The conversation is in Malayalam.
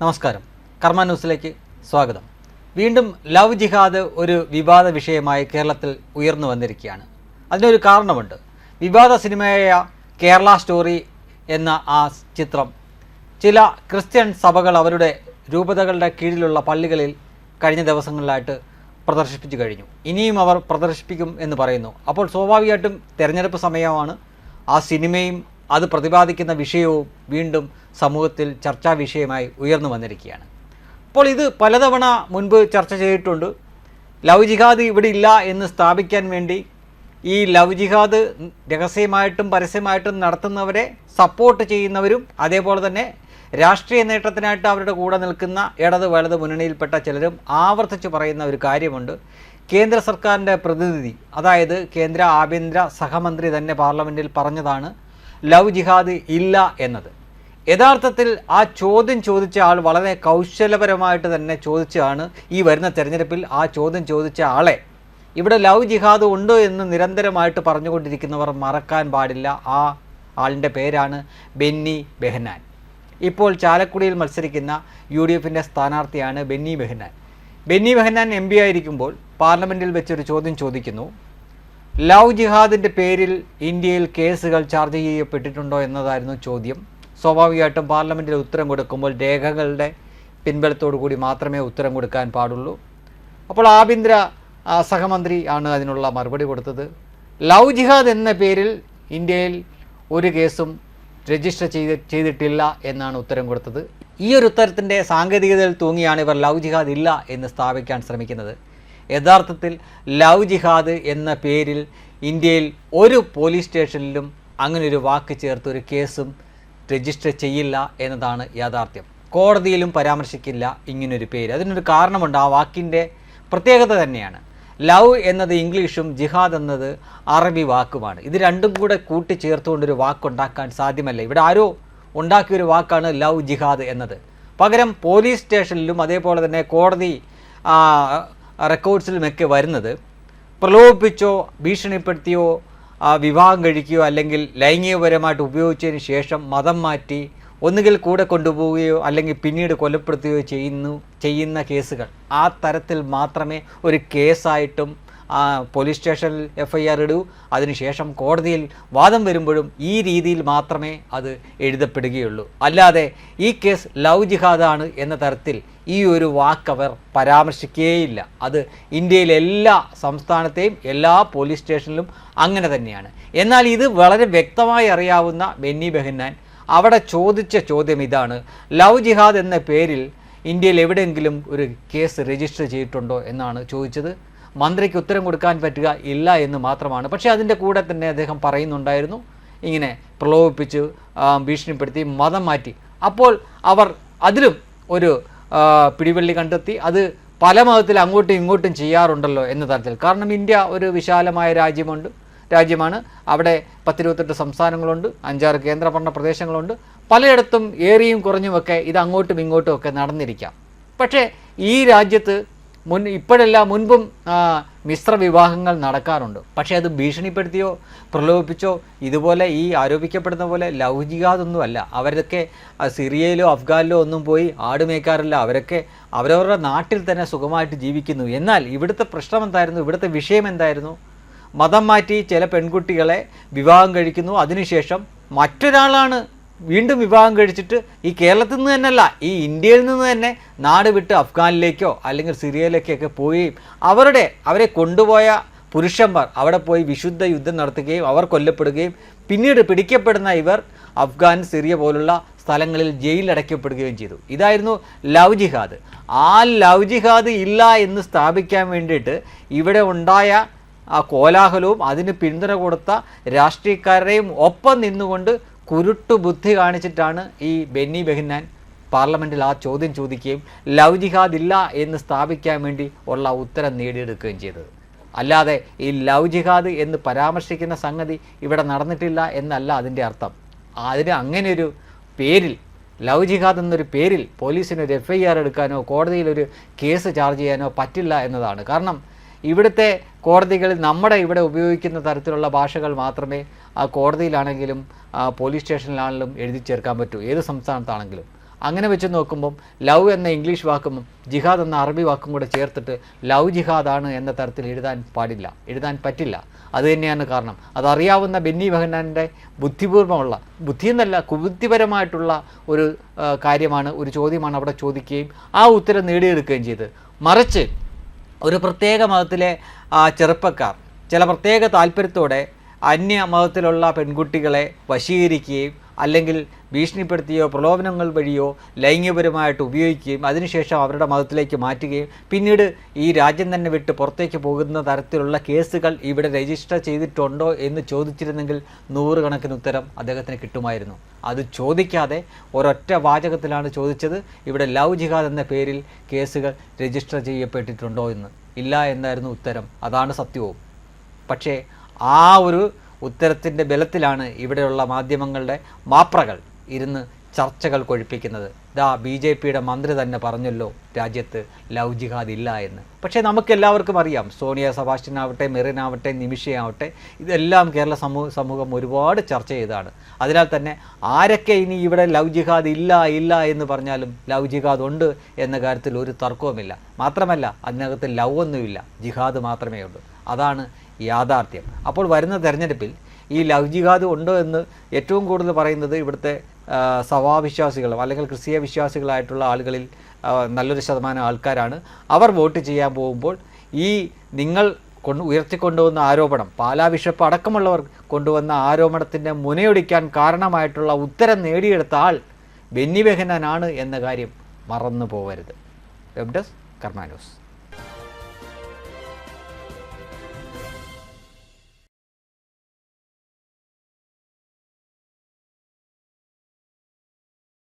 നമസ്കാരം. കർമ്മ ന്യൂസിലേക്ക് സ്വാഗതം. വീണ്ടും ലവ് ജിഹാദ് ഒരു വിവാദ വിഷയമായി കേരളത്തിൽ ഉയർന്നു വന്നിരിക്കുകയാണ്. അതിനൊരു കാരണമുണ്ട്. വിവാദ സിനിമയായ കേരള സ്റ്റോറി എന്ന ആ ചിത്രം ചില ക്രിസ്ത്യൻ സഭകൾ അവരുടെ രൂപതകളുടെ കീഴിലുള്ള പള്ളികളിൽ കഴിഞ്ഞ ദിവസങ്ങളിലായിട്ട് പ്രദർശിപ്പിച്ചു കഴിഞ്ഞു. ഇനിയും അവർ പ്രദർശിപ്പിക്കും എന്ന് പറയുന്നു. അപ്പോൾ സ്വാഭാവികമായിട്ടും തെരഞ്ഞെടുപ്പ് സമയമാണ്. ആ സിനിമയും അത് പ്രതിപാദിക്കുന്ന വിഷയവും വീണ്ടും സമൂഹത്തിൽ ചർച്ചാ വിഷയമായി ഉയർന്നു വന്നിരിക്കുകയാണ്. അപ്പോൾ ഇത് പലതവണ മുൻപ് ചർച്ച ചെയ്തിട്ടുണ്ട്. ലവ് ജിഹാദ് ഇവിടെ ഇല്ല എന്ന് സ്ഥാപിക്കാൻ വേണ്ടി ഈ ലവ് ജിഹാദ് രഹസ്യമായിട്ടും പരസ്യമായിട്ടും നടത്തുന്നവരെ സപ്പോർട്ട് ചെയ്യുന്നവരും അതേപോലെ തന്നെ രാഷ്ട്രീയ നേട്ടത്തിനായിട്ട് അവരുടെ കൂടെ നിൽക്കുന്ന ഇടത് വലത് മുന്നണിയിൽപ്പെട്ട ചിലരും ആവർത്തിച്ച് പറയുന്ന ഒരു കാര്യമുണ്ട്. കേന്ദ്ര സർക്കാരിൻ്റെ പ്രതിനിധി, അതായത് കേന്ദ്ര ആഭ്യന്തര സഹമന്ത്രി തന്നെ പാർലമെൻറ്റിൽ പറഞ്ഞതാണ് ലവ് ജിഹാദ് ഇല്ല എന്നത്. യഥാർത്ഥത്തിൽ ആ ചോദ്യം ചോദിച്ച ആൾ വളരെ കൗശലപരമായിട്ട് തന്നെ ചോദിച്ചാണ് ഈ വരുന്ന തെരഞ്ഞെടുപ്പിൽ ആ ചോദ്യം ചോദിച്ച ആളെ ഇവിടെ ലവ് ജിഹാദ് ഉണ്ട് എന്ന് നിരന്തരമായിട്ട് പറഞ്ഞുകൊണ്ടിരിക്കുന്നവർ മറക്കാൻ പാടില്ല. ആ ആളിൻ്റെ പേരാണ് ബെന്നി ബെഹനാൻ. ഇപ്പോൾ ചാലക്കുടിയിൽ മത്സരിക്കുന്ന UDFൻ്റെ സ്ഥാനാർത്ഥിയാണ് ബെന്നി ബെഹനാൻ. ബെന്നി ബെഹനാൻ MP ആയിരിക്കുമ്പോൾ പാർലമെൻറ്റിൽ വെച്ചൊരു ചോദ്യം ചോദിക്കുന്നു. ലവ് ജിഹാദിൻ്റെ പേരിൽ ഇന്ത്യയിൽ കേസുകൾ ചാർജ് ചെയ്യപ്പെട്ടിട്ടുണ്ടോ എന്നതായിരുന്നു ചോദ്യം. സ്വാഭാവികമായിട്ടും പാർലമെൻറ്റിൽ ഉത്തരം കൊടുക്കുമ്പോൾ രേഖകളുടെ പിൻബലത്തോടു കൂടി മാത്രമേ ഉത്തരം കൊടുക്കാൻ പാടുള്ളൂ. അപ്പോൾ ആഭ്യന്തര സഹമന്ത്രി ആണ് അതിനുള്ള മറുപടി കൊടുത്തത്. ലവ് ജിഹാദ് എന്ന പേരിൽ ഇന്ത്യയിൽ ഒരു കേസും രജിസ്റ്റർ ചെയ്തിട്ടില്ല എന്നാണ് ഉത്തരം കൊടുത്തത്. ഈ ഒരു ഉത്തരത്തിൻ്റെ സാങ്കേതികതയിൽ തൂങ്ങിയാണ് ഇവർ ലവ് ജിഹാദ് ഇല്ല എന്ന് സ്ഥാപിക്കാൻ ശ്രമിക്കുന്നത്. യഥാർത്ഥത്തിൽ ലവ് ജിഹാദ് എന്ന പേരിൽ ഇന്ത്യയിൽ ഒരു പോലീസ് സ്റ്റേഷനിലും അങ്ങനൊരു വാക്ക് ചേർത്ത് ഒരു കേസും രജിസ്റ്റർ ചെയ്യില്ല എന്നതാണ് യാഥാർത്ഥ്യം. കോടതിയിലും പരാമർശിക്കില്ല ഇങ്ങനൊരു പേര്. അതിനൊരു കാരണമുണ്ട്. ആ വാക്കിൻ്റെ പ്രത്യേകത തന്നെയാണ്. ലവ് എന്നത് ഇംഗ്ലീഷും ജിഹാദ് എന്നത് അറബി വാക്കുമാണ്. ഇത് രണ്ടും കൂടെ കൂട്ടിച്ചേർത്തുകൊണ്ടൊരു വാക്കുണ്ടാക്കാൻ സാധ്യമല്ല. ഇവിടെ ആരോ ഉണ്ടാക്കിയൊരു വാക്കാണ് ലവ് ജിഹാദ് എന്നത്. പകരം പോലീസ് സ്റ്റേഷനിലും അതേപോലെ തന്നെ കോടതി റെക്കോർഡ്സിലുമൊക്കെ വരുന്നത് പ്രലോഭിപ്പിച്ചോ ഭീഷണിപ്പെടുത്തിയോ വിവാഹം കഴിക്കുകയോ അല്ലെങ്കിൽ ലൈംഗികപരമായിട്ട് ഉപയോഗിച്ചതിന് ശേഷം മതം മാറ്റി ഒന്നുകിൽ കൂടെ കൊണ്ടുപോവുകയോ അല്ലെങ്കിൽ പിന്നീട് കൊലപ്പെടുത്തുകയോ ചെയ്യുന്ന കേസുകൾ. ആ തരത്തിൽ മാത്രമേ ഒരു കേസായിട്ടും പോലീസ് സ്റ്റേഷനിൽ FIR ഇടൂ. അതിനുശേഷം കോടതിയിൽ വാദം വരുമ്പോഴും ഈ രീതിയിൽ മാത്രമേ അത് എഴുതപ്പെടുകയുള്ളൂ. അല്ലാതെ ഈ കേസ് ലവ് ജിഹാദാണ് എന്ന തരത്തിൽ ഈ ഒരു വാക്ക് അവർ പരാമർശിക്കുകയില്ല. അത് ഇന്ത്യയിലെ എല്ലാ സംസ്ഥാനത്തെയും എല്ലാ പോലീസ് സ്റ്റേഷനിലും അങ്ങനെ തന്നെയാണ്. എന്നാൽ ഇത് വളരെ വ്യക്തമായി അറിയാവുന്ന ബെന്നി ബെഹനാൻ അവിടെ ചോദിച്ച ചോദ്യം ഇതാണ്: ലവ് ജിഹാദ് എന്ന പേരിൽ ഇന്ത്യയിൽ എവിടെയെങ്കിലും ഒരു കേസ് രജിസ്റ്റർ ചെയ്തിട്ടുണ്ടോ എന്നാണ് ചോദിച്ചത്. മന്ത്രിക്ക് ഉത്തരം കൊടുക്കാൻ പറ്റുക ഇല്ല എന്ന് മാത്രമാണ്. പക്ഷേ അതിൻ്റെ കൂടെ തന്നെ അദ്ദേഹം പറയുന്നുണ്ടായിരുന്നു ഇങ്ങനെ പ്രലോഭിപ്പിച്ച് ഭീഷണിപ്പെടുത്തി മതം മാറ്റി. അപ്പോൾ അവർ അതിലും ഒരു പിടിവള്ളി കണ്ടെത്തി. അത് പല മതത്തിൽ അങ്ങോട്ടും ഇങ്ങോട്ടും ചെയ്യാറുണ്ടല്ലോ എന്ന തരത്തിൽ. കാരണം ഇന്ത്യ ഒരു വിശാലമായ രാജ്യമാണ്. അവിടെ 10-28 സംസ്ഥാനങ്ങളുണ്ട്, 5-6 കേന്ദ്രഭരണ പ്രദേശങ്ങളുണ്ട്. പലയിടത്തും ഏറിയും കുറഞ്ഞുമൊക്കെ ഇത് അങ്ങോട്ടും ഇങ്ങോട്ടും ഒക്കെ നടന്നിരിക്കാം. പക്ഷേ ഈ രാജ്യത്ത് ഇപ്പോഴല്ല മുൻപും മിശ്ര വിവാഹങ്ങൾ നടക്കാറുണ്ട്. പക്ഷേ അത് ഭീഷണിപ്പെടുത്തിയോ പ്രലോഭിപ്പിച്ചോ ഇതുപോലെ ഈ ആരോപിക്കപ്പെടുന്ന പോലെ ലവ് ജിഹാദൊന്നും അല്ല. അവരൊക്കെ സിറിയയിലോ അഫ്ഗാനിലോ ഒന്നും പോയി ആടുമേക്കാറില്ല. അവരൊക്കെ അവരവരുടെ നാട്ടിൽ തന്നെ സുഖമായിട്ട് ജീവിക്കുന്നു. എന്നാൽ ഇവിടുത്തെ പ്രശ്നം എന്തായിരുന്നു? ഇവിടുത്തെ വിഷയം എന്തായിരുന്നു? മതം മാറ്റി ചില പെൺകുട്ടികളെ വിവാഹം കഴിക്കുന്നു. അതിനുശേഷം മറ്റൊരാളാണ് വീണ്ടും വിവാഹം കഴിച്ചിട്ട് ഈ കേരളത്തിൽ നിന്ന് തന്നെയല്ല, ഈ ഇന്ത്യയിൽ നിന്ന് തന്നെ നാട് വിട്ട് അഫ്ഗാനിലേക്കോ അല്ലെങ്കിൽ സിറിയയിലേക്കൊക്കെ പോവുകയും അവരെ കൊണ്ടുപോയ പുരുഷന്മാർ അവിടെ പോയി വിശുദ്ധ യുദ്ധം നടത്തുകയും അവർ കൊല്ലപ്പെടുകയും പിന്നീട് പിടിക്കപ്പെടുന്ന ഇവർ അഫ്ഗാൻ, സിറിയ പോലുള്ള സ്ഥലങ്ങളിൽ ജയിലിലടയ്ക്കപ്പെടുകയും ചെയ്തു. ഇതായിരുന്നു ലവ് ജിഹാദ്. ആ ലവ് ജിഹാദ് ഇല്ല എന്ന് സ്ഥാപിക്കാൻ വേണ്ടിയിട്ട് ഇവിടെ ഉണ്ടായ ആ കോലാഹലവും അതിന് പിന്തുണ കൊടുത്ത രാഷ്ട്രീയക്കാരുടെയും ഒപ്പം നിന്നുകൊണ്ട് കുരുട്ടു ബുദ്ധി കാണിച്ചിട്ടാണ് ഈ ബെന്നി ബെഹനാൻ പാർലമെൻറ്റിൽ ആ ചോദ്യം ചോദിക്കുകയും ലവ് ജിഹാദ് ഇല്ല എന്ന് സ്ഥാപിക്കാൻ വേണ്ടി ഉള്ള ഉത്തരം നേടിയെടുക്കുകയും ചെയ്തത്. അല്ലാതെ ഈ ലവ് ജിഹാദ് എന്ന് പരാമർശിക്കുന്ന സംഗതി ഇവിടെ നടന്നിട്ടില്ല എന്നല്ല അതിൻ്റെ അർത്ഥം. അതിന് അങ്ങനെയൊരു പേരിൽ, ലവ് ജിഹാദ് എന്നൊരു പേരിൽ പോലീസിനൊരു FIR എടുക്കാനോ കോടതിയിലൊരു കേസ് ചാർജ് ചെയ്യാനോ പറ്റില്ല എന്നതാണ്. കാരണം ഇവിടുത്തെ കോടതികളിൽ നമ്മുടെ ഇവിടെ ഉപയോഗിക്കുന്ന തരത്തിലുള്ള ഭാഷകൾ മാത്രമേ ആ കോടതിയിലാണെങ്കിലും പോലീസ് സ്റ്റേഷനിലാണെങ്കിലും എഴുതി ചേർക്കാൻ പറ്റൂ, ഏത് സംസ്ഥാനത്താണെങ്കിലും. അങ്ങനെ വെച്ച് നോക്കുമ്പം ലവ് എന്ന ഇംഗ്ലീഷ് വാക്കും ജിഹാദ് എന്ന അറബി വാക്കും കൂടെ ചേർത്തിട്ട് ലവ് ജിഹാദാണ് എന്ന തരത്തിൽ എഴുതാൻ പറ്റില്ല. അതുതന്നെയാണ് കാരണം. അതറിയാവുന്ന ബെന്നി ബെഹനാൻ്റെ ബുദ്ധിയെന്നല്ല കുബുദ്ധിപരമായിട്ടുള്ള ഒരു കാര്യമാണ്, ഒരു ചോദ്യമാണ് അവിടെ ചോദിക്കുകയും ആ ഉത്തരം നേടിയെടുക്കുകയും ചെയ്ത്. മറിച്ച് ഒരു പ്രത്യേക മതത്തിലെ ചെറുപ്പക്കാർ ചില പ്രത്യേക താല്പര്യത്തോടെ അന്യ മതത്തിലുള്ള പെൺകുട്ടികളെ വശീകരിക്കുകയും അല്ലെങ്കിൽ ഭീഷണിപ്പെടുത്തിയോ പ്രലോഭനങ്ങൾ വഴിയോ ലൈംഗികപരമായിട്ട് ഉപയോഗിക്കുകയും അതിനുശേഷം അവരുടെ മതത്തിലേക്ക് മാറ്റുകയും പിന്നീട് ഈ രാജ്യം തന്നെ വിട്ട് പുറത്തേക്ക് പോകുന്ന തരത്തിലുള്ള കേസുകൾ ഇവിടെ രജിസ്റ്റർ ചെയ്തിട്ടുണ്ടോ എന്ന് ചോദിച്ചിരുന്നെങ്കിൽ 100 കണക്കിന് ഉത്തരം അദ്ദേഹത്തിന് കിട്ടുമായിരുന്നു. അത് ചോദിക്കാതെ ഒരൊറ്റ വാചകത്തിലാണ് ചോദിച്ചത്, ഇവിടെ ലവ് ജിഹാദ് എന്ന പേരിൽ കേസുകൾ രജിസ്റ്റർ ചെയ്യപ്പെട്ടിട്ടുണ്ടോ എന്ന്. ഇല്ല എന്നായിരുന്നു ഉത്തരം. അതാണ് സത്യവും. പക്ഷേ ആ ഒരു ഉത്തരത്തിൻ്റെ ബലത്തിലാണ് ഇവിടെയുള്ള മാധ്യമങ്ങളുടെ മാപ്രകൾ ഇരുന്ന് ചർച്ചകൾ കൊഴിപ്പിക്കുന്നത്. BJPയുടെ മന്ത്രി തന്നെ പറഞ്ഞല്ലോ രാജ്യത്ത് ലവ് ജിഹാദ് ഇല്ല എന്ന്. പക്ഷേ നമുക്കെല്ലാവർക്കും അറിയാം, സോണിയ സെബാസ്റ്റ്യൻ ആവട്ടെ, മെറിൻ ആവട്ടെ, നിമിഷയാവട്ടെ, ഇതെല്ലാം കേരള സമൂഹം ഒരുപാട് ചർച്ച ചെയ്തതാണ്. അതിനാൽ തന്നെ ആരൊക്കെ ഇനി ഇവിടെ ലവ് ജിഹാദ് ഇല്ല എന്ന് പറഞ്ഞാലും ലവ് ജിഹാദ് ഉണ്ട് എന്ന കാര്യത്തിൽ ഒരു തർക്കവുമില്ല. മാത്രമല്ല അതിനകത്ത് ലവ് ഒന്നുമില്ല, ജിഹാദ് മാത്രമേ ഉള്ളൂ. അതാണ് യാഥാർത്ഥ്യം. അപ്പോൾ വരുന്ന തെരഞ്ഞെടുപ്പിൽ ഈ ലവ് ജിഹാദ് ഉണ്ടോ എന്ന് ഏറ്റവും കൂടുതൽ പറയുന്നത് ഇവിടുത്തെ സഭാവിശ്വാസികളും അല്ലെങ്കിൽ ക്രിസ്തീയ വിശ്വാസികളായിട്ടുള്ള ആളുകളിൽ നല്ലൊരു ശതമാനം ആൾക്കാരാണ്. അവർ വോട്ട് ചെയ്യാൻ പോകുമ്പോൾ ഈ നിങ്ങൾ ഉയർത്തിക്കൊണ്ടുവന്ന ആരോപണം, പാലാ ബിഷപ്പ് അടക്കമുള്ളവർ കൊണ്ടുവന്ന ആരോപണത്തിൻ്റെ മുനയൊടിക്കാൻ കാരണമായിട്ടുള്ള ഉത്തരം നേടിയെടുത്ത ആൾ ബെന്നി ബെഹനാനാണ് എന്ന കാര്യം മറന്നു പോകരുത്. വെബ് ഡെസ്ക് കർമ്മ ന്യൂസ്.